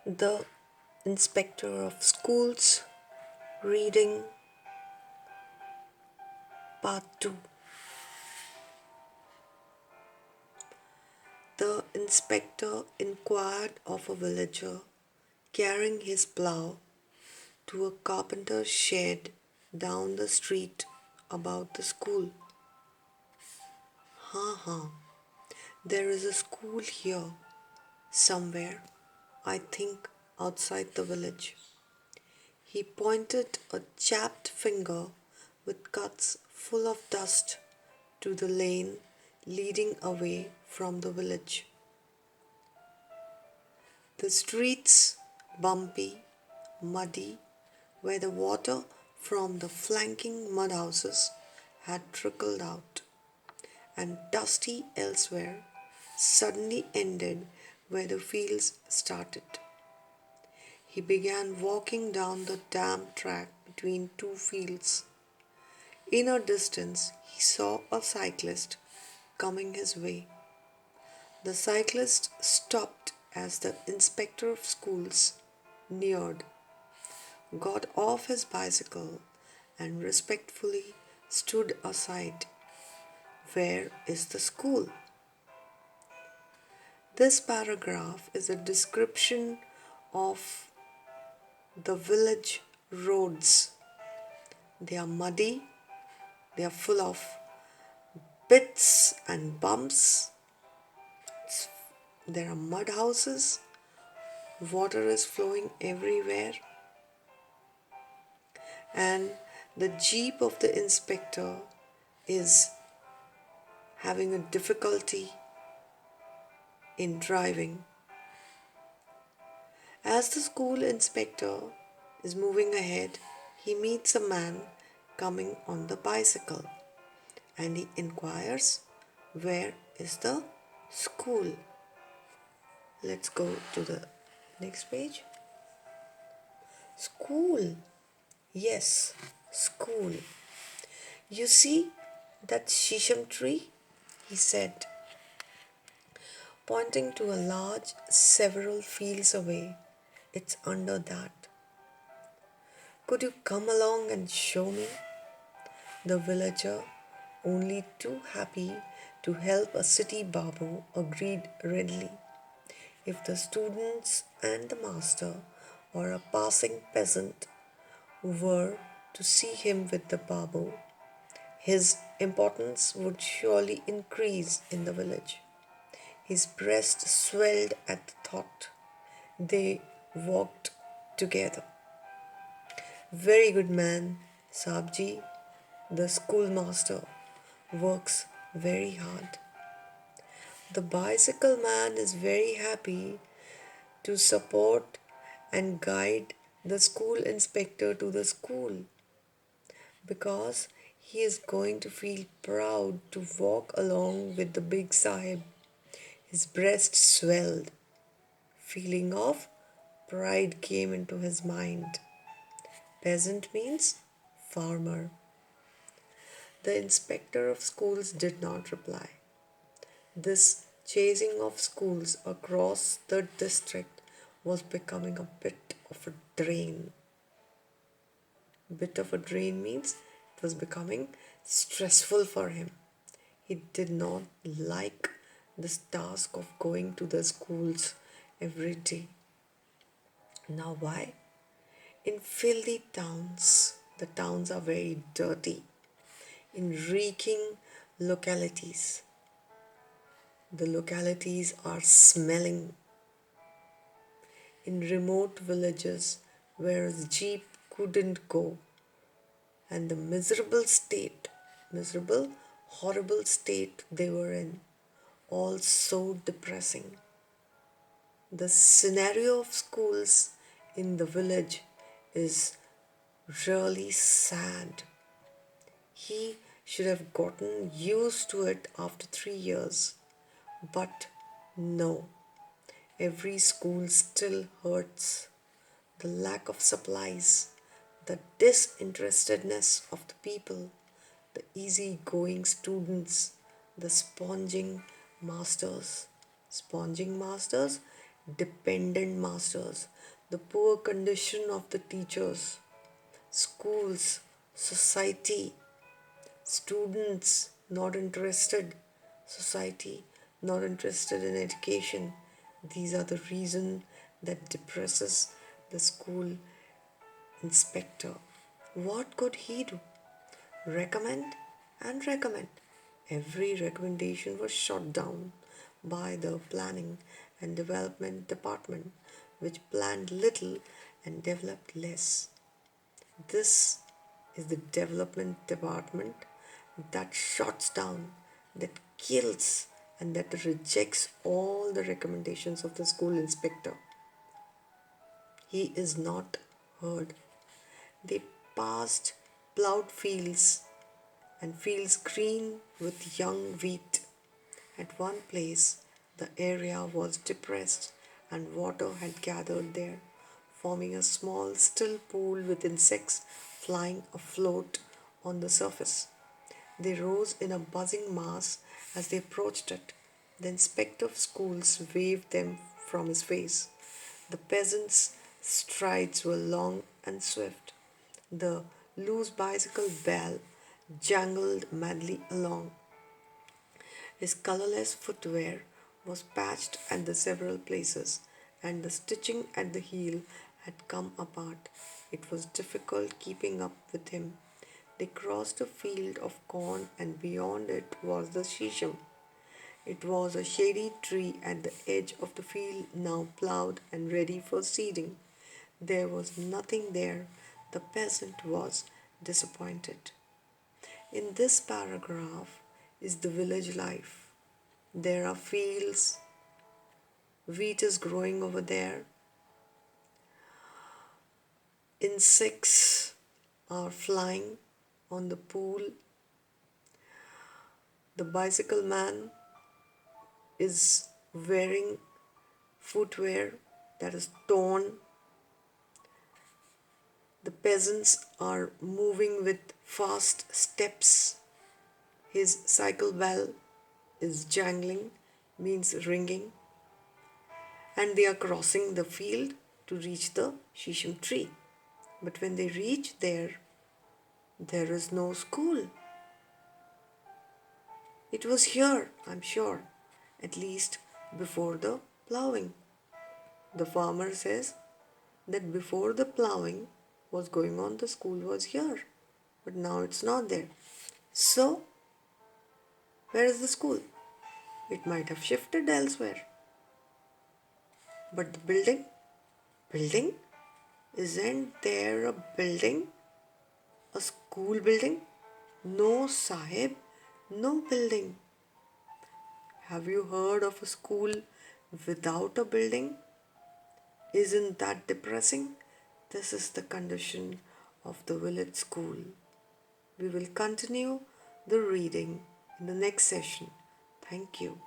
The Inspector of Schools, reading part 2. The inspector inquired of a villager carrying his plough to a carpenter's shed down the street about the school. Ha, there is a school here somewhere, I think outside the village. He pointed a chapped finger with cuts full of dust to the lane leading away from the village. The streets, bumpy, muddy, where the water from the flanking mud houses had trickled out, and dusty elsewhere, suddenly ended where the fields started. He began walking down the damp track between two fields. In a distance, he saw a cyclist coming his way. The cyclist stopped as the inspector of schools neared, got off his bicycle, and respectfully stood aside. Where is the school? This paragraph is a description of the village roads. They are muddy, they are full of pits and bumps. There are mud houses, water is flowing everywhere, and the jeep of the inspector is having a difficulty in driving. As the school inspector is moving ahead, he meets a man coming on the bicycle and he inquires, where is the school? Let's go to the next page. School. Yes, school. You see that shisham tree? He said, pointing to a large several fields away. It's under that. Could you come along and show me? The villager, only too happy to help a city babu, agreed readily. If the students and the master or a passing peasant were to see him with the babu, his importance would surely increase in the village. His breast swelled at the thought. They walked together. Very good man, Sabji. The schoolmaster works very hard. The bicycle man is very happy to support and guide the school inspector to the school because he is going to feel proud to walk along with the big sahib. His breast swelled. Feeling of pride came into his mind. Peasant means farmer. The inspector of schools did not reply. This chasing of schools across the district was becoming a bit of a drain. Bit of a drain means it was becoming stressful for him. He did not like this task of going to the schools every day. Now, why? In filthy towns, the towns are very dirty. In reeking localities, the localities are smelling. In remote villages where a jeep couldn't go, and the horrible state they were in, all so depressing. The scenario of schools in the village is really sad. He should have gotten used to it after 3 years. But no, every school still hurts. The lack of supplies, the disinterestedness of the people, the easy-going students, the sponging masters. Sponging masters dependent masters, the poor condition of the teachers, schools, society, students not interested, society not interested in education. These are the reason that depresses the school inspector. What could he do? Recommend and recommend. Every recommendation was shot down by the planning and development department, which planned little and developed less. This is the development department that shuts down, that kills, and that rejects all the recommendations of the school inspector. He is not heard. They passed plowed fields and fields green with young wheat. At one place, the area was depressed and water had gathered there, forming a small still pool with insects flying afloat on the surface. They rose in a buzzing mass as they approached it. The inspector of schools waved them from his face. The peasant's strides were long and swift. The loose bicycle bell jangled madly along. His colorless footwear was patched at the several places, and the stitching at the heel had come apart. It was difficult keeping up with him. They crossed a field of corn, and beyond it was the shisham. It was a shady tree at the edge of the field, now ploughed and ready for seeding. There was nothing there. The peasant was disappointed. In this paragraph is the village life. There are fields, wheat is growing over there, insects are flying on the pool, the bicycle man is wearing footwear that is torn, the peasants are moving with fast steps, his cycle bell is jangling, means ringing, and they are crossing the field to reach the shisham tree. But when they reach there, there is no school. It was here, I'm sure, at least before the ploughing. The farmer says that before the ploughing was going on, the school was here, but now it's not there. So, where is the school? It might have shifted elsewhere. But the building? Building? Isn't there a building? A school building? No, Sahib, no building. Have you heard of a school without a building? Isn't that depressing? This is the condition of the village school. We will continue the reading in the next session. Thank you.